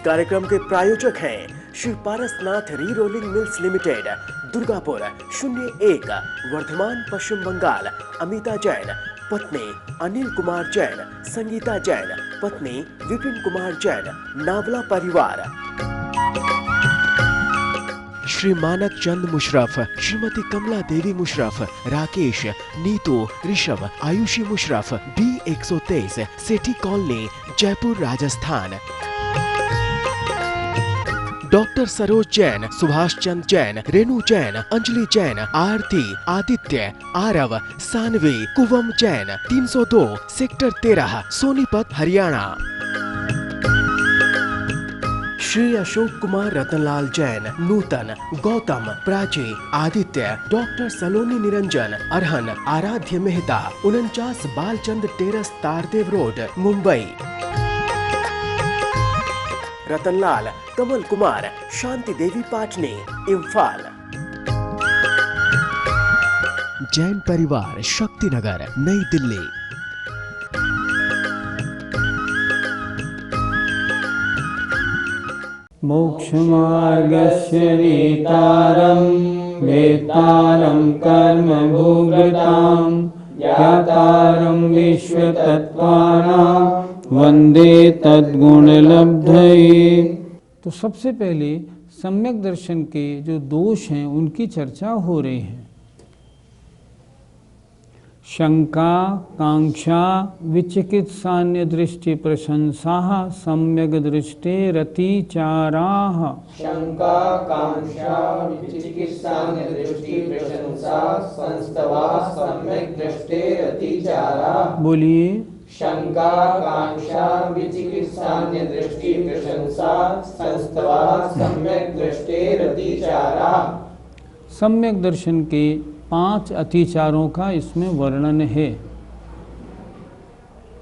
कार्यक्रम के प्रायोजक हैं Shri Parasnath re rolling mills limited, Durgapur 01, Vardhaman, Paschim Bangal. Amita Jain, पत्नी अनिल कुमार जैन, संगीता जैन, पत्नी विपिन कुमार जैन, नावला परिवार। श्री मानक चंद मुशरफ, श्रीमती कमला देवी मुशरफ, राकेश, नीतू, ऋषभ, आयुषी मुशरफ, B123, सेठी कॉलोनी, जयपुर, राजस्थान। डॉक्टर सरोज जैन, सुभाष चंद जैन, रेणु जैन, अंजलि जैन, आरती, आदित्य, आरव, सानवी, कुवम जैन, 302, सेक्टर 13, सोनीपत, हरियाणा। श्री अशोक कुमार रतनलाल जैन, नूतन, गौतम, प्राची, आदित्य, डॉक्टर सलोनी निरंजन, अरहन, आराध्य मेहता, 49 बालचंद टेरस, तारदेव रोड, मुंबई। रतनलाल, कमल कुमार, शांति देवी पाटनी, इम्फाल। जैन परिवार, शक्तिनगर, नई दिल्ली। मोक्षमार्गस्य नेतारं वेत्तारं कर्मभोगतां ज्ञातारं विश्वतत्त्वानां वन्दे तद्गुणलब्धये। तो सबसे पहले सम्यक दर्शन के जो दोष हैं उनकी चर्चा हो रही है। शंका, कांक्षा, विचिकित्सान्य दृष्टि प्रशंसा, सम्यक दृष्टेरतिचाराः। शंका, कांक्षा, विचिकित्सान्य दृष्टि प्रशंसा, संस्तवा सम्यक दृष्टेरतिचाराः। बोलिए। शंका, कांक्षा, विचिकित्सान्य दृष्टि प्रशंसा, संस्तवा सम्यक दृष्टेरतिचाराः। सम्यक दर्शन के 5 अतिचारों का इसमें वर्णन है।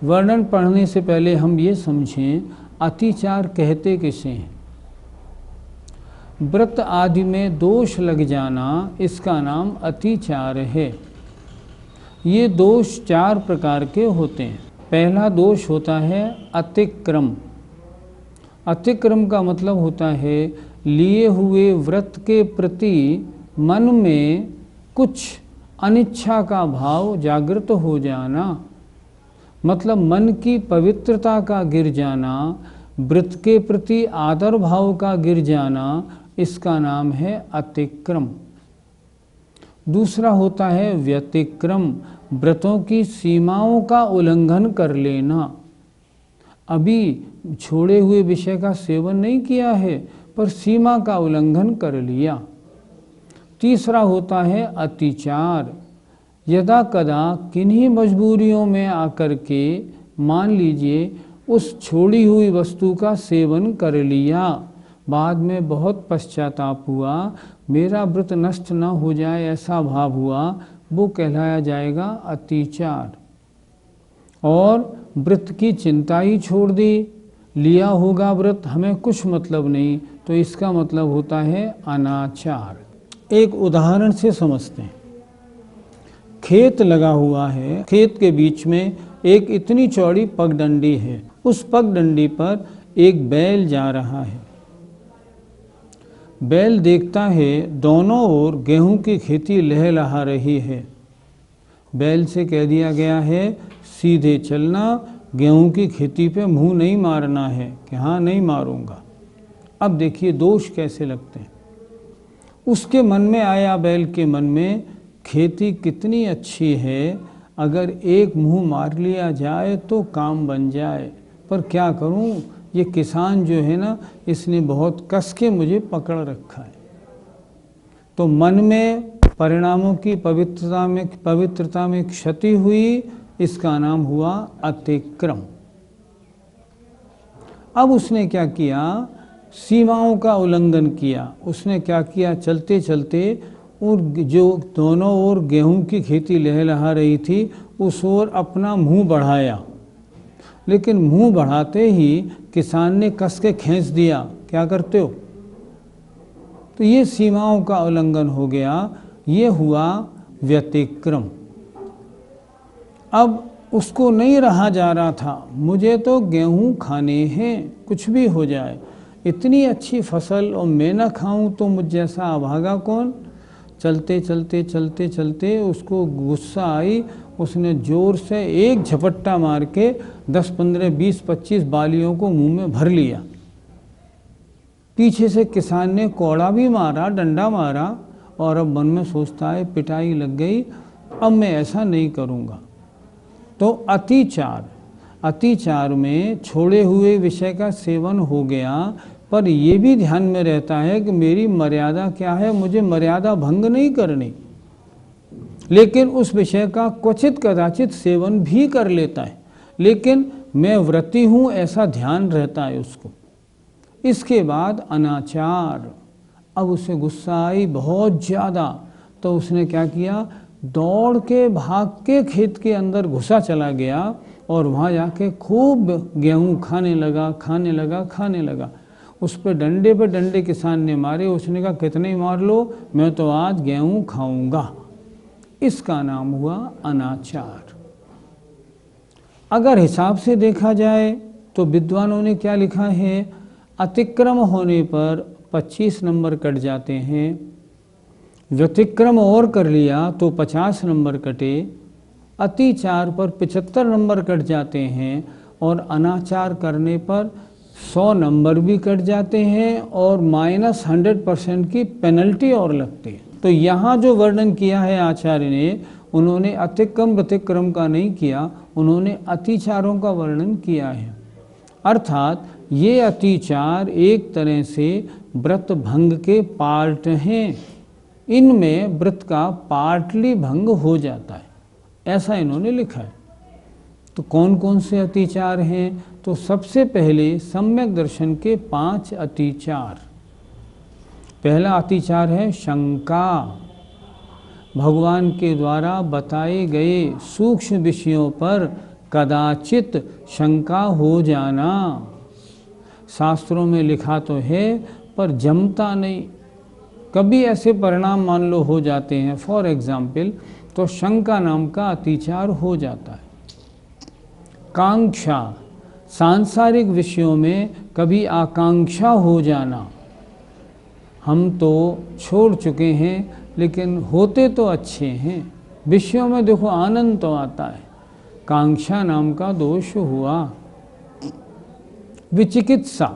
वर्णन पढ़ने से पहले हम ये समझें अतिचार कहते किसे हैं। व्रत आदि में दोष लग जाना, इसका नाम अतिचार है। ये दोष 4 प्रकार के होते हैं। पहला दोष होता है अतिक्रम। अतिक्रम का मतलब होता है लिए हुए व्रत के प्रति मन में कुछ अनिच्छा का भाव जागृत हो जाना, मतलब मन की पवित्रता का गिर जाना, व्रत के प्रति आदर भाव का गिर जाना, इसका नाम है अतिक्रम। दूसरा होता है व्यतिक्रम, व्रतों की सीमाओं का उल्लंघन कर लेना। अभी छोड़े हुए विषय का सेवन नहीं किया है पर सीमा का उल्लंघन कर लिया। तीसरा होता है अतिचार, यदा कदा किन्हीं मजबूरियों में आकर के मान लीजिए उस छोड़ी हुई वस्तु का सेवन कर लिया, बाद में बहुत पश्चाताप हुआ, मेरा व्रत नष्ट न हो जाए ऐसा भाव हुआ, वो कहलाया जाएगा अतिचार। और व्रत की चिंता ही छोड़ दी, लिया होगा व्रत, हमें कुछ मतलब नहीं, तो इसका मतलब होता है अनाचार। एक उदाहरण से समझते हैं। खेत लगा हुआ है, खेत के बीच में एक इतनी चौड़ी पगडंडी है, उस पगडंडी पर एक बैल जा रहा है। बैल देखता है दोनों ओर गेहूं की खेती लहलहा रही है। बैल से कह दिया गया है सीधे चलना, गेहूं की खेती पे मुंह नहीं मारना है, कि हाँ नहीं मारूंगा। अब देखिए दोष कैसे लगते हैं। उसके मन में आया, बैल के मन में, खेती कितनी अच्छी है, अगर एक मुंह मार लिया जाए तो काम बन जाए, पर क्या करूं, ये किसान जो है ना, इसने बहुत कस के मुझे पकड़ रखा है। तो मन में परिणामों की पवित्रता में क्षति हुई, इसका नाम हुआ अतिक्रम। अब उसने क्या किया, सीमाओं का उल्लंघन किया। उसने क्या किया, चलते चलते और जो दोनों ओर गेहूं की खेती लहलहा रही थी उस ओर अपना मुंह बढ़ाया, लेकिन मुंह बढ़ाते ही किसान ने कस के खींच दिया। क्या करते हो? तो ये सीमाओं का उल्लंघन हो गया, ये हुआ व्यतिक्रम। अब उसको नहीं रहा जा रहा था, मुझे तो गेहूं खाने हैं, कुछ भी हो जाए, इतनी अच्छी फसल और मैं ना खाऊं तो मुझ जैसा अभागा कौन। चलते चलते चलते चलते उसको गुस्सा आई, उसने ज़ोर से एक झपट्टा मार के 10, 15, 20, 25 बालियों को मुंह में भर लिया। पीछे से किसान ने कौड़ा भी मारा, डंडा मारा, और अब मन में सोचता है पिटाई लग गई, अब मैं ऐसा नहीं करूँगा। तो अतिचार में छोड़े हुए विषय का सेवन हो गया, पर ये भी ध्यान में रहता है कि मेरी मर्यादा क्या है, मुझे मर्यादा भंग नहीं करनी, लेकिन उस विषय का क्वचित कदाचित सेवन भी कर लेता है, लेकिन मैं व्रती हूँ ऐसा ध्यान रहता है उसको। इसके बाद अनाचार, अब उसे गुस्सा आई बहुत ज़्यादा, तो उसने क्या किया, दौड़ के भाग के खेत के अंदर घुसा चला गया और वहाँ जाके खूब गेहूँ खाने लगा। उस पर डंडे किसान ने मारे। उसने कहा कितने मार लो, मैं तो आज गेहूँ खाऊंगा। इसका नाम हुआ अनाचार। अगर हिसाब से देखा जाए तो विद्वानों ने क्या लिखा है, अतिक्रम होने पर 25 नंबर कट जाते हैं, व्यतिक्रम और कर लिया तो 50 नंबर कटे, अतिचार पर 75 नंबर कट जाते हैं, और अनाचार करने पर 100 नंबर भी कट जाते हैं और -100% की पेनल्टी और लगती है। तो यहाँ जो वर्णन किया है आचार्य ने, उन्होंने अतिक्रम व्यतिक्रम का नहीं किया, उन्होंने अतिचारों का वर्णन किया है। अर्थात ये अतिचार एक तरह से व्रत भंग के पार्ट हैं, इनमें व्रत का पार्टली भंग हो जाता है, ऐसा इन्होंने लिखा है। तो कौन कौन से अतिचार हैं, तो सबसे पहले सम्यक दर्शन के 5 अतिचार। पहला अतिचार है शंका, भगवान के द्वारा बताए गए सूक्ष्म विषयों पर कदाचित शंका हो जाना। शास्त्रों में लिखा तो है पर जमता नहीं, कभी ऐसे परिणाम मान लो हो जाते हैं, फॉर एग्जाम्पल, तो शंका नाम का अतिचार हो जाता है। कांक्षा, सांसारिक विषयों में कभी आकांक्षा हो जाना, हम तो छोड़ चुके हैं लेकिन होते तो अच्छे हैं, विषयों में देखो आनंद तो आता है, कांक्षा नाम का दोष हुआ। विचिकित्सा,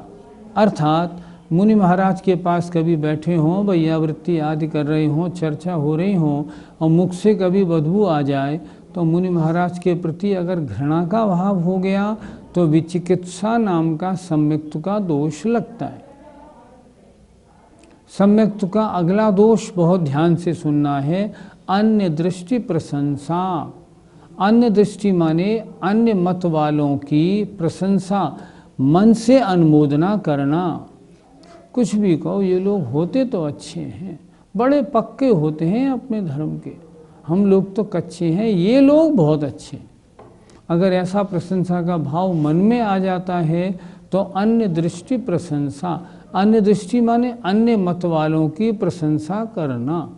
अर्थात मुनि महाराज के पास कभी बैठे हों, वैयावृत्ति आदि कर रहे हों, चर्चा हो रही हों, और मुख से कभी बदबू आ जाए, तो मुनि महाराज के प्रति अगर घृणा का भाव हो गया तो विचिकित्सा नाम का सम्यक्त्व का दोष लगता है। सम्यक्त्व का अगला दोष बहुत ध्यान से सुनना है, अन्य दृष्टि प्रशंसा। अन्य दृष्टि माने अन्य मत वालों की प्रशंसा, मन से अनुमोदना करना। कुछ भी कहो, ये लोग होते तो अच्छे हैं, बड़े पक्के होते हैं अपने धर्म के, हम लोग तो कच्चे हैं, ये लोग बहुत अच्छे। अगर ऐसा प्रशंसा का भाव मन में आ जाता है तो अन्य दृष्टि प्रशंसा, अन्य दृष्टि माने अन्य मत वालों की प्रशंसा करना,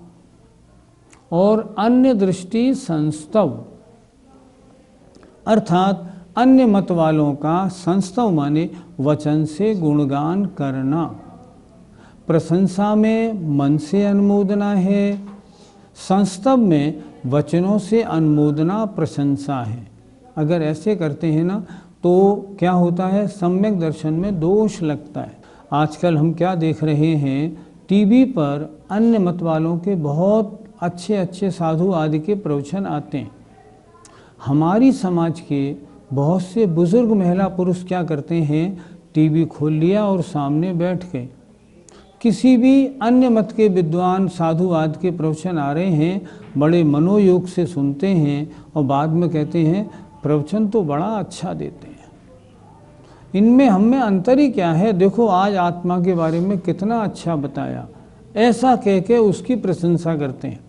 और अन्य दृष्टि संस्तव, अर्थात अन्य मत वालों का संस्तव माने वचन से गुणगान करना। प्रशंसा में मन से अनुमोदना है, संस्तव में वचनों से अनुमोदना प्रशंसा है। अगर ऐसे करते हैं ना तो क्या होता है, सम्यक दर्शन में दोष लगता है। आजकल हम क्या देख रहे हैं, टीवी पर अन्य मत वालों के बहुत अच्छे अच्छे साधु आदि के प्रवचन आते हैं। हमारी समाज के बहुत से बुजुर्ग महिला पुरुष क्या करते हैं, टीवी खोल लिया और सामने बैठ गए, किसी भी अन्य मत के विद्वान साधु आदि के प्रवचन आ रहे हैं, बड़े मनोयोग से सुनते हैं और बाद में कहते हैं प्रवचन तो बड़ा अच्छा देते हैं। इनमें हम में अंतर ही क्या है, देखो आज आत्मा के बारे में कितना अच्छा बताया, ऐसा कह के उसकी प्रशंसा करते हैं।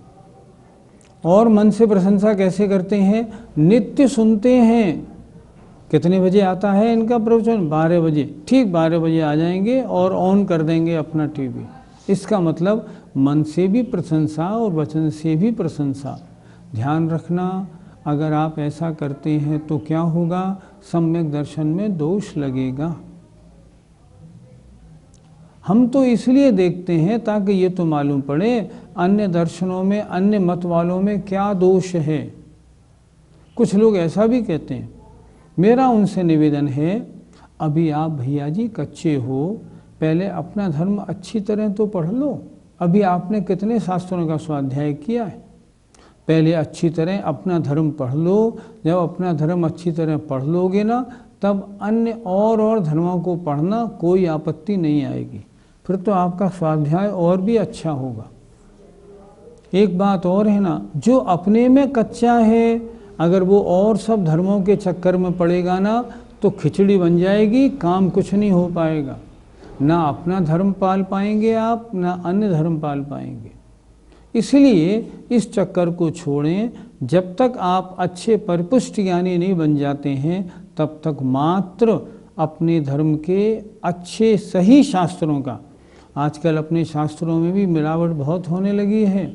और मन से प्रशंसा कैसे करते हैं, नित्य सुनते हैं। कितने बजे आता है इनका प्रवचन, 12 बजे, ठीक 12 बजे आ जाएंगे और ऑन कर देंगे अपना टीवी। इसका मतलब मन से भी प्रशंसा और वचन से भी प्रशंसा। ध्यान रखना, अगर आप ऐसा करते हैं तो क्या होगा, सम्यक दर्शन में दोष लगेगा। हम तो इसलिए देखते हैं ताकि ये तो मालूम पड़े अन्य दर्शनों में, अन्य मत वालों में क्या दोष है। कुछ लोग ऐसा भी कहते हैं। मेरा उनसे निवेदन है, अभी आप भैया जी कच्चे हो, पहले अपना धर्म अच्छी तरह तो पढ़ लो। अभी आपने कितने शास्त्रों का स्वाध्याय किया है? पहले अच्छी तरह अपना धर्म पढ़ लो। जब अपना धर्म अच्छी तरह पढ़ लोगे ना, तब अन्य और धर्मों को पढ़ना कोई आपत्ति नहीं आएगी। फिर तो आपका स्वाध्याय और भी अच्छा होगा। एक बात और है ना, जो अपने में कच्चा है, अगर वो और सब धर्मों के चक्कर में पड़ेगा ना, तो खिचड़ी बन जाएगी, काम कुछ नहीं हो पाएगा। ना अपना धर्म पाल पाएंगे आप, ना अन्य धर्म पाल पाएंगे। इसलिए इस चक्कर को छोड़ें। जब तक आप अच्छे परिपुष्ट ज्ञानी नहीं बन जाते हैं, तब तक मात्र अपने धर्म के अच्छे सही शास्त्रों का, आजकल अपने शास्त्रों में भी मिलावट बहुत होने लगी है।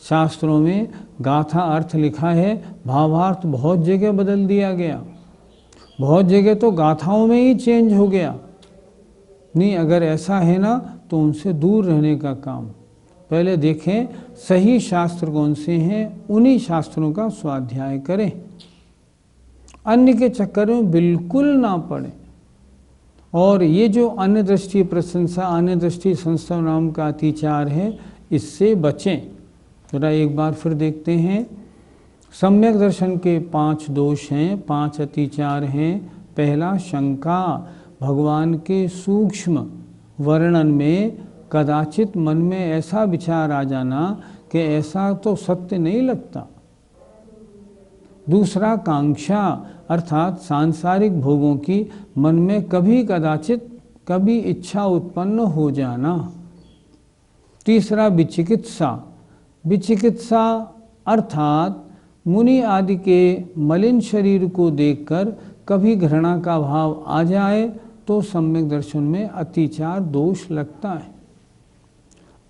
शास्त्रों में गाथा अर्थ लिखा है, भावार्थ बहुत जगह बदल दिया गया, बहुत जगह तो गाथाओं में ही चेंज हो गया। नहीं, अगर ऐसा है ना, तो उनसे दूर रहने का काम। पहले देखें सही शास्त्र कौन से हैं, उन्हीं शास्त्रों का स्वाध्याय करें, अन्य के चक्कर में बिल्कुल ना पड़े। और ये जो अन्य दृष्टि प्रशंसा, अन्य दृष्टि संस्था नाम का अतिचार है, इससे बचें। जरा एक बार फिर देखते हैं। सम्यक दर्शन के 5 दोष हैं, 5 अतिचार हैं। पहला, शंका, भगवान के सूक्ष्म वर्णन में कदाचित मन में ऐसा विचार आ जाना कि ऐसा तो सत्य नहीं लगता। दूसरा, कांक्षा, अर्थात सांसारिक भोगों की मन में कभी कदाचित कभी इच्छा उत्पन्न हो जाना। तीसरा, विचिकित्सा, विचिकित्सा अर्थात मुनि आदि के मलिन शरीर को देखकर कभी घृणा का भाव आ जाए तो सम्यक दर्शन में अतिचार दोष लगता है।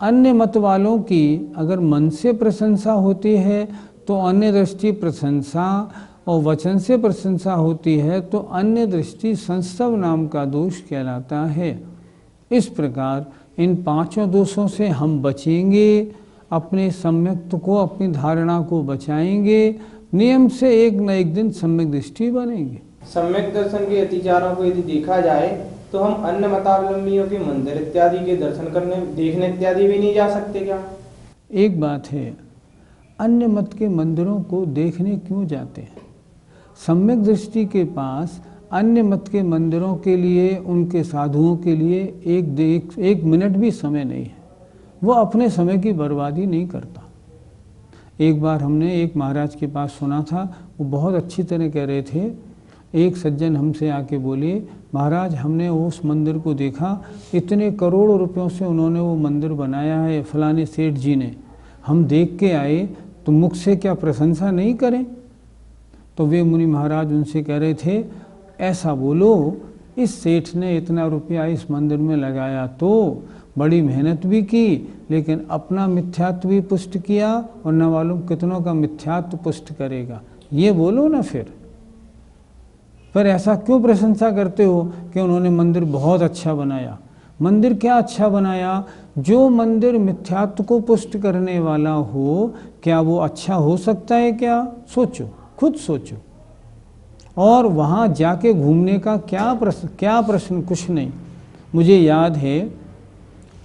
अन्य मत वालों की अगर मन से प्रशंसा होती है तो अन्य दृष्टि प्रशंसा, और वचन से प्रशंसा होती है तो अन्य दृष्टि संस्तव नाम का दोष कहलाता है। इस प्रकार इन 5 दोषों से हम बचेंगे, अपने सम्यक्त को, अपनी धारणा को बचाएंगे, नियम से एक न एक दिन सम्यक दृष्टि बनेंगे। सम्यक दर्शन के अतिचारों को यदि देखा जाए तो हम अन्य मतावलंबियों के मंदिर इत्यादि के दर्शन करने, देखने इत्यादि भी नहीं जा सकते क्या? एक बात है, अन्य मत के मंदिरों को देखने क्यों जाते हैं? सम्यक दृष्टि के पास अन्य मत के मंदिरों के लिए, उनके साधुओं के लिए एक मिनट भी समय नहीं है। वो अपने समय की बर्बादी नहीं करता। एक बार हमने एक महाराज के पास सुना था, वो बहुत अच्छी तरह कह रहे थे। एक सज्जन हमसे आके बोले, महाराज हमने उस मंदिर को देखा, इतने करोड़ों रुपयों से उन्होंने वो मंदिर बनाया है, फलाने सेठ जी ने, हम देख के आए, तो मुख से क्या प्रशंसा नहीं करें? तो वे मुनि महाराज उनसे कह रहे थे, ऐसा बोलो, इस सेठ ने इतना रुपया इस मंदिर में लगाया तो बड़ी मेहनत भी की, लेकिन अपना मिथ्यात्व भी पुष्ट किया, और न मालूम कितनों का मिथ्यात्व पुष्ट करेगा। ये बोलो ना फिर। पर ऐसा क्यों प्रशंसा करते हो कि उन्होंने मंदिर बहुत अच्छा बनाया? मंदिर क्या अच्छा बनाया? जो मंदिर मिथ्यात्व को पुष्ट करने वाला हो, क्या वो अच्छा हो सकता है क्या? सोचो, खुद सोचो। और वहाँ जाके घूमने का क्या प्रश्न? कुछ नहीं। मुझे याद है,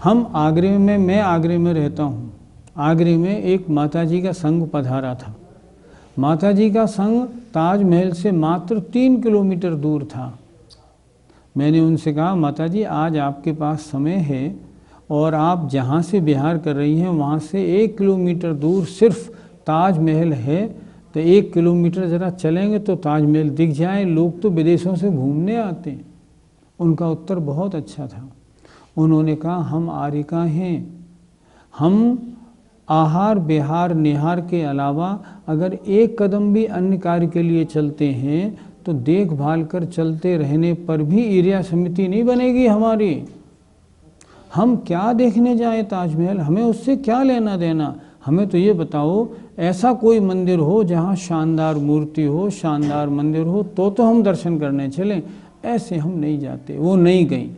मैं आगरे में रहता हूँ। आगरे में एक माताजी का संघ पधारा था। माताजी का संघ ताजमहल से मात्र 3 किलोमीटर दूर था। मैंने उनसे कहा, माताजी आज आपके पास समय है और आप जहाँ से बिहार कर रही हैं वहाँ से 1 किलोमीटर दूर सिर्फ ताजमहल है, तो 1 किलोमीटर ज़रा चलेंगे तो ताजमहल दिख जाए, लोग तो विदेशों से घूमने आते हैं। उनका उत्तर बहुत अच्छा था। उन्होंने कहा, हम आर्यिका हैं, हम आहार विहार निहार के अलावा अगर एक कदम भी अन्य कार्य के लिए चलते हैं तो देखभाल कर चलते रहने पर भी ईर्ष्या समिति नहीं बनेगी हमारी। हम क्या देखने जाए ताजमहल? हमें उससे क्या लेना देना? हमें तो ये बताओ, ऐसा कोई मंदिर हो जहाँ शानदार मूर्ति हो, शानदार मंदिर हो, तो हम दर्शन करने चलें। ऐसे हम नहीं जाते। वो नहीं गई।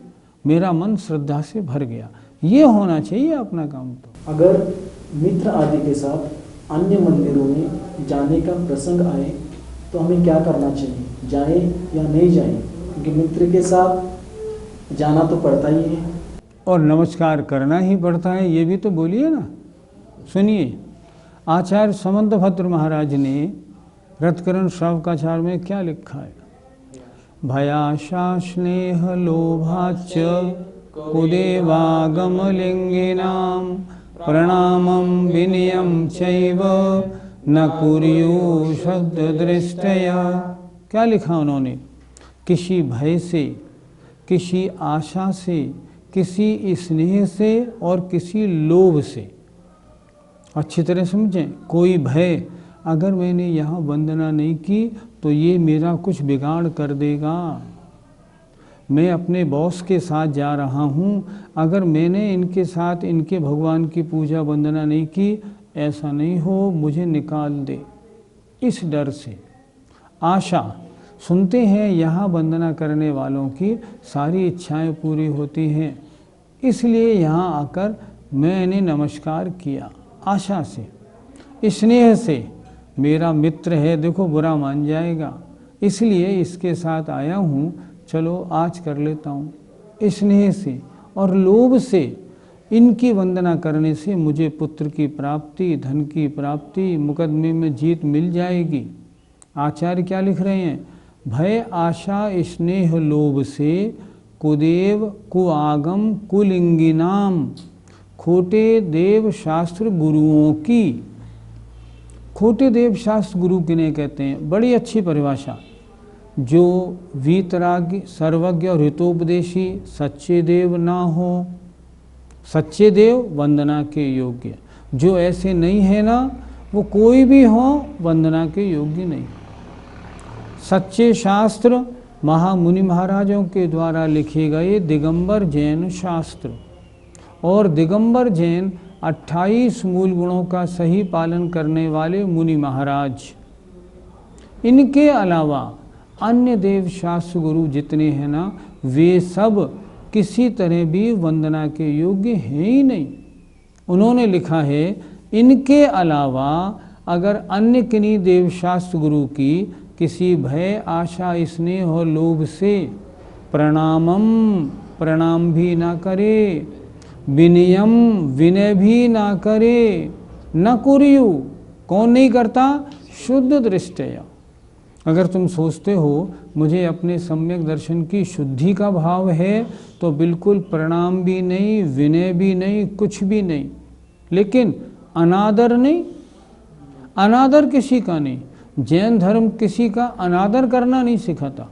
मेरा मन श्रद्धा से भर गया। ये होना चाहिए अपना काम। तो अगर मित्र आदि के साथ अन्य मंदिरों में जाने का प्रसंग आए तो हमें क्या करना चाहिए, जाएं या नहीं जाएं? क्योंकि मित्र के साथ जाना तो पड़ता ही है और नमस्कार करना ही पड़ता है, ये भी तो बोलिए ना। सुनिए, आचार्य समंतभद्र महाराज ने रथकरण श्रावकाचार में क्या लिखा है? भयाशा स्नेह लोभाच कुदेवागमलिंगिनां प्रणामं विनयं चैव न कुर्यु शब्द दृष्टया। क्या लिखा उन्होंने? किसी भय से, किसी आशा से, किसी स्नेह से और किसी लोभ से। अच्छी तरह समझें, कोई भय, अगर मैंने यहाँ वंदना नहीं की तो ये मेरा कुछ बिगाड़ कर देगा। मैं अपने बॉस के साथ जा रहा हूँ, अगर मैंने इनके साथ इनके भगवान की पूजा वंदना नहीं की, ऐसा नहीं हो मुझे निकाल दे, इस डर से। आशा, सुनते हैं यहाँ वंदना करने वालों की सारी इच्छाएं पूरी होती हैं, इसलिए यहाँ आकर मैंने नमस्कार किया। आशा से, स्नेह से, मेरा मित्र है, देखो बुरा मान जाएगा इसलिए इसके साथ आया हूँ, चलो आज कर लेता हूँ। स्नेह से और लोभ से, इनकी वंदना करने से मुझे पुत्र की प्राप्ति, धन की प्राप्ति, मुकदमे में जीत मिल जाएगी। आचार्य क्या लिख रहे हैं? भय आशा स्नेह लोभ से कुदेव कुआगम कुलिंगिनाम, खोटे देव शास्त्र गुरुओं की। खोटे देव शास्त्र गुरु किन्हें कहते हैं? बड़ी अच्छी परिभाषा। जो वीतरागी, सर्वज्ञ और हितोपदेशी, सच्चे देव ना हो। सच्चे देव वंदना के योग्य, जो ऐसे नहीं है ना, वो कोई भी हो वंदना के योग्य नहीं। सच्चे शास्त्र महामुनि महाराजों के द्वारा लिखे गए दिगंबर जैन शास्त्र, और दिगंबर जैन 28 मूल गुणों का सही पालन करने वाले मुनि महाराज। इनके अलावा अन्य देव शास्त्र गुरु जितने हैं ना, वे सब किसी तरह भी वंदना के योग्य हैं ही नहीं। उन्होंने लिखा है, इनके अलावा अगर अन्य किन्हीं देव शास्त्र गुरु की किसी भय आशा स्नेह और लोभ से प्रणाम भी ना करे, विनयम विनय भी ना करे, न कुर्यु, कौन नहीं करता? शुद्ध दृष्टया। अगर तुम सोचते हो मुझे अपने सम्यक दर्शन की शुद्धि का भाव है, तो बिल्कुल प्रणाम भी नहीं, विनय भी नहीं, कुछ भी नहीं। लेकिन अनादर नहीं, अनादर किसी का नहीं। जैन धर्म किसी का अनादर करना नहीं सिखाता,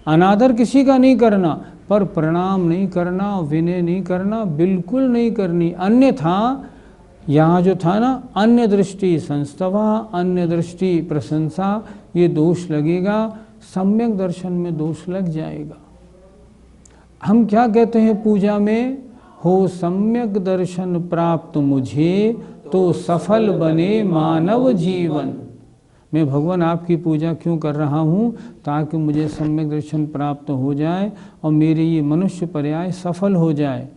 अनादर किसी का नहीं करना, पर प्रणाम नहीं करना, विनय नहीं करना, बिल्कुल नहीं करनी। अन्यथा यहाँ जो था ना, अन्य दृष्टि संस्तवा, अन्य दृष्टि प्रशंसा, ये दोष लगेगा, सम्यक दर्शन में दोष लग जाएगा। हम क्या कहते हैं पूजा में? हो सम्यक दर्शन प्राप्त मुझे, तो सफल बने मानव जीवन। मैं भगवान आपकी पूजा क्यों कर रहा हूँ? ताकि मुझे सम्यक दर्शन प्राप्त हो जाए और मेरे ये मनुष्य पर्याय सफल हो जाए।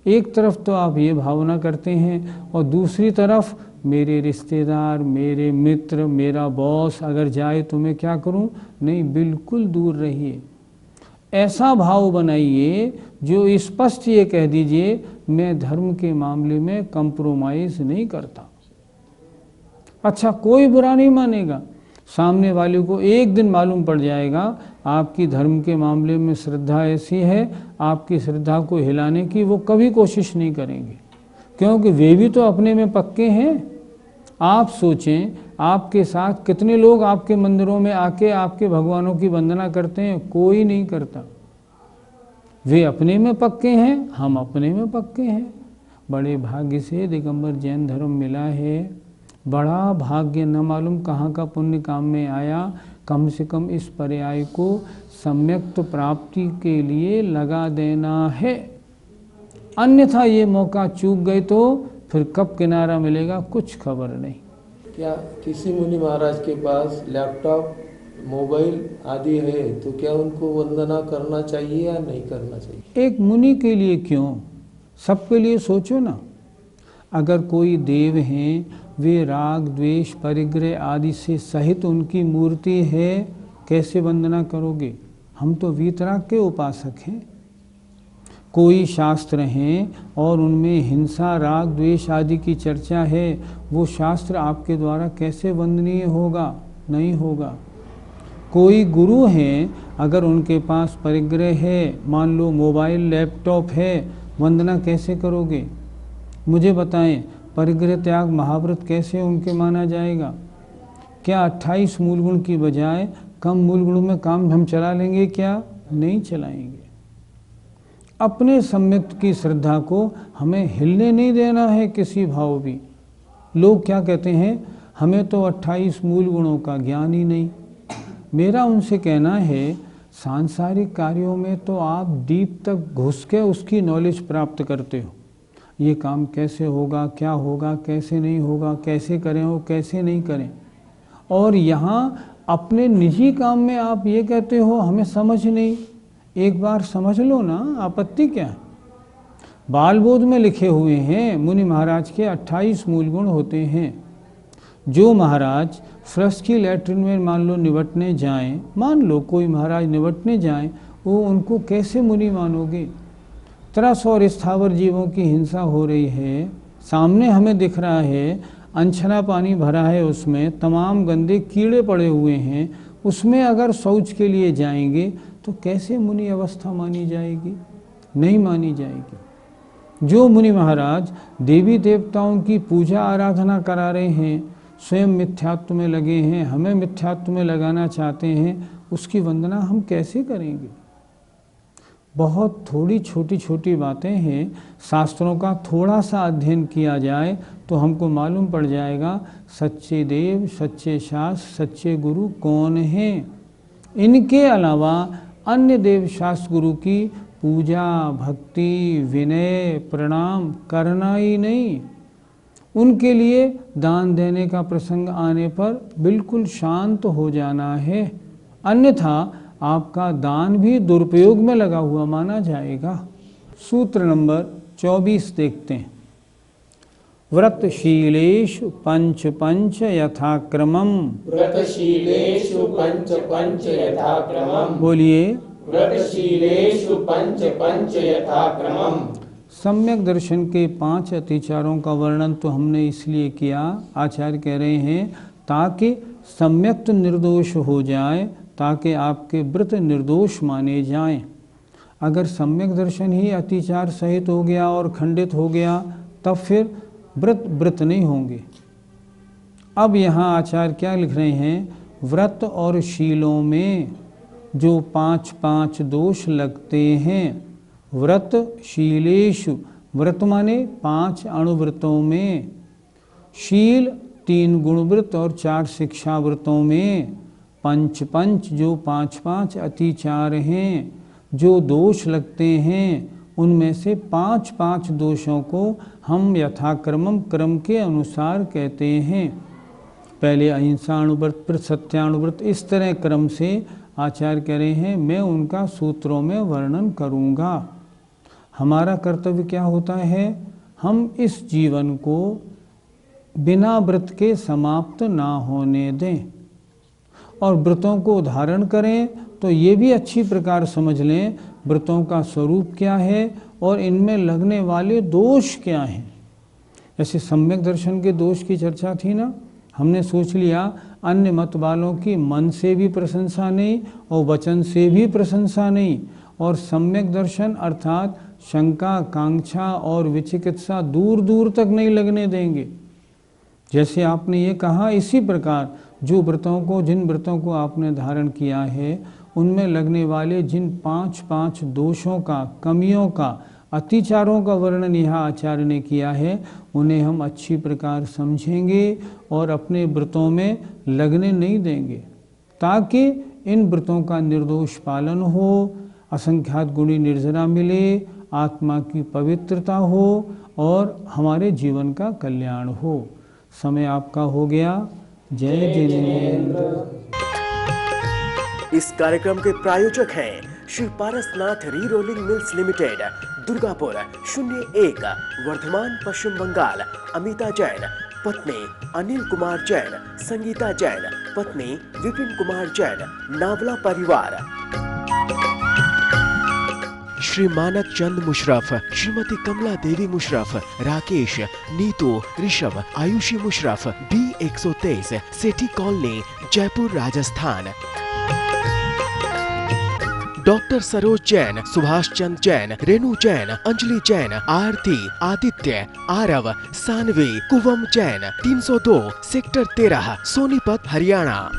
एक तरफ तो आप ये भावना करते हैं, और दूसरी तरफ मेरे रिश्तेदार, मेरे मित्र, मेरा बॉस अगर जाए तो मैं क्या करूं? नहीं, बिल्कुल दूर रहिए। ऐसा भाव बनाइए जो स्पष्ट ये कह दीजिए, मैं धर्म के मामले में कंप्रोमाइज़ नहीं करता। अच्छा, कोई बुरा नहीं मानेगा। सामने वाले को एक दिन मालूम पड़ जाएगा आपकी धर्म के मामले में श्रद्धा ऐसी है, आपकी श्रद्धा को हिलाने की वो कभी कोशिश नहीं करेंगे, क्योंकि वे भी तो अपने में पक्के हैं। आप सोचें, आपके साथ कितने लोग आपके मंदिरों में आके आपके भगवानों की वंदना करते हैं? कोई नहीं करता। वे अपने में पक्के हैं, हम अपने में पक्के हैं। बड़े भाग्य से दिगंबर जैन धर्म मिला है, बड़ा भाग्य, न मालूम कहाँ का पुण्य काम में आया। कम से कम इस पर्याय को सम्यक प्राप्ति के लिए लगा देना है, अन्यथा ये मौका चूक गए तो फिर कब किनारा मिलेगा कुछ खबर नहीं। क्या किसी मुनि महाराज के पास लैपटॉप मोबाइल आदि है तो क्या उनको वंदना करना चाहिए या नहीं करना चाहिए? एक मुनि के लिए क्यों, सबके लिए सोचो ना। अगर कोई देव हैं, वे राग द्वेष परिग्रह आदि से सहित उनकी मूर्ति है, कैसे वंदना करोगे? हम तो वीतराग के उपासक हैं। कोई शास्त्र हैं और उनमें हिंसा राग द्वेष आदि की चर्चा है, वो शास्त्र आपके द्वारा कैसे वंदनीय होगा? नहीं होगा। कोई गुरु हैं, अगर उनके पास परिग्रह है, मान लो मोबाइल लैपटॉप है, वंदना कैसे करोगे? मुझे बताएं, परिग्रह त्याग महाव्रत कैसे उनके माना जाएगा? क्या 28 मूल गुण की बजाय कम मूल गुणों में काम हम चला लेंगे? क्या नहीं चलाएंगे। अपने सम्यक की श्रद्धा को हमें हिलने नहीं देना है किसी भाव भी। लोग क्या कहते हैं, हमें तो 28 मूल गुणों का ज्ञान ही नहीं। मेरा उनसे कहना है, सांसारिक कार्यों में तो आप डीप तक घुस के उसकी नॉलेज प्राप्त करते हो। ये काम कैसे होगा, क्या होगा, कैसे नहीं होगा, कैसे करें और कैसे नहीं करें। और यहाँ अपने निजी काम में आप ये कहते हो हमें समझ नहीं। एक बार समझ लो ना, आपत्ति क्या है? बाल बोध में लिखे हुए हैं, मुनि महाराज के 28 मूल गुण होते हैं। जो महाराज फ्लश की लैट्रिन में मान लो निवटने जाएं, मान लो कोई महाराज निवटने जाएं, वो उनको कैसे मुनि मानोगे? तरस और स्थावर जीवों की हिंसा हो रही है, सामने हमें दिख रहा है, अनछना पानी भरा है, उसमें तमाम गंदे कीड़े पड़े हुए हैं, उसमें अगर शौच के लिए जाएंगे तो कैसे मुनि अवस्था मानी जाएगी? नहीं मानी जाएगी। जो मुनि महाराज देवी देवताओं की पूजा आराधना करा रहे हैं, स्वयं मिथ्यात्व में लगे हैं, हमें मिथ्यात्व में लगाना चाहते हैं, उसकी वंदना हम कैसे करेंगे? बहुत थोड़ी छोटी छोटी बातें हैं। शास्त्रों का थोड़ा सा अध्ययन किया जाए तो हमको मालूम पड़ जाएगा सच्चे देव, सच्चे शास्त्र, सच्चे गुरु कौन हैं। इनके अलावा अन्य देव शास्त्र गुरु की पूजा, भक्ति, विनय, प्रणाम करना ही नहीं। उनके लिए दान देने का प्रसंग आने पर बिल्कुल शांत हो जाना है, अन्यथा आपका दान भी दुरुपयोग में लगा हुआ माना जाएगा। सूत्र नंबर 24 देखते हैं। व्रतशीलेषु पंच पंच यथाक्रमम्। व्रतशीलेषु पंच पंच यथाक्रमम्। बोलिए। व्रतशीलेषु पंच पंच यथाक्रमम्। सम्यक दर्शन के 5 अतिचारों का वर्णन तो हमने इसलिए किया, आचार्य कह रहे हैं, ताकि सम्यक निर्दोष हो जाए, ताकि आपके व्रत निर्दोष माने जाएं। अगर सम्यक दर्शन ही अतिचार सहित हो गया और खंडित हो गया, तब फिर व्रत नहीं होंगे। अब यहाँ आचार्य क्या लिख रहे हैं, व्रत और शीलों में जो 5 दोष लगते हैं, व्रत शीलेषु, व्रत माने 5 अणुव्रतों में, शील 3 गुणव्रत और 4 शिक्षा व्रतों में, पंच पंच जो 5 अतिचार हैं, जो दोष लगते हैं, उनमें से 5 दोषों को हम यथाक्रमम क्रम के अनुसार कहते हैं। पहले अहिंसा अणुव्रत, फिर सत्याणुव्रत, इस तरह क्रम से आचार्य कह रहे हैं मैं उनका सूत्रों में वर्णन करूँगा। हमारा कर्तव्य क्या होता है, हम इस जीवन को बिना व्रत के समाप्त ना होने दें और व्रतों को धारण करें। तो ये भी अच्छी प्रकार समझ लें व्रतों का स्वरूप क्या है और इनमें लगने वाले दोष क्या हैं। जैसे सम्यक दर्शन के दोष की चर्चा थी ना, हमने सोच लिया अन्य मत वालों की मन से भी प्रशंसा नहीं और वचन से भी प्रशंसा नहीं, और सम्यक दर्शन अर्थात शंका, कांक्षा और विचिकित्सा दूर दूर तक नहीं लगने देंगे। जैसे आपने ये कहा, इसी प्रकार जो व्रतों को, जिन व्रतों को आपने धारण किया है, उनमें लगने वाले जिन 5 दोषों का, कमियों का, अतिचारों का वर्णन यहाँ आचार्य ने किया है, उन्हें हम अच्छी प्रकार समझेंगे और अपने व्रतों में लगने नहीं देंगे, ताकि इन व्रतों का निर्दोष पालन हो, असंख्यात गुणी निर्जरा मिले, आत्मा की पवित्रता हो और हमारे जीवन का कल्याण हो। समय आपका हो गया। जय जिनेंद्र। इस कार्यक्रम के प्रायोजक हैं Shri Parasnath re rolling mills limited, Durgapur 01, Vardhaman Paschim Bangal. Amita Jain, पत्नी अनिल कुमार जैन, संगीता जैन, पत्नी विपिन कुमार जैन, नावला परिवार। श्री मानक चंद मुशरफ, श्रीमती कमला देवी मुशरफ, राकेश, नीतू, ऋषभ, आयुषी मुशरफ, B123, सेठी कॉलोनी, जयपुर, राजस्थान। डॉक्टर सरोज जैन, सुभाष चंद जैन, रेणु जैन, अंजलि जैन, आरती, आदित्य, आरव, सानवी, कुवम जैन, 302, सेक्टर 13, सोनीपत, हरियाणा।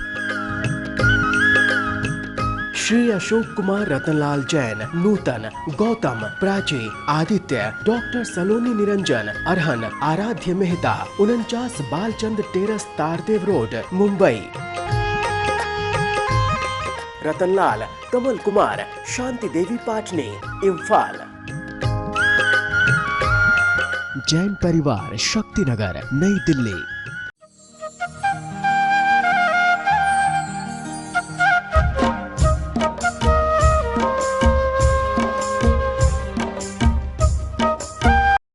श्री अशोक कुमार रतनलाल जैन, नूतन, गौतम, प्राची, आदित्य, डॉक्टर सलोनी निरंजन, अरहन, आराध्य मेहता, 49 बालचंद टेरस, तारदेव रोड, मुंबई। रतनलाल, कमल कुमार, शांति देवी पाटनी, इम्फाल। जैन परिवार, शक्तिनगर, नई दिल्ली।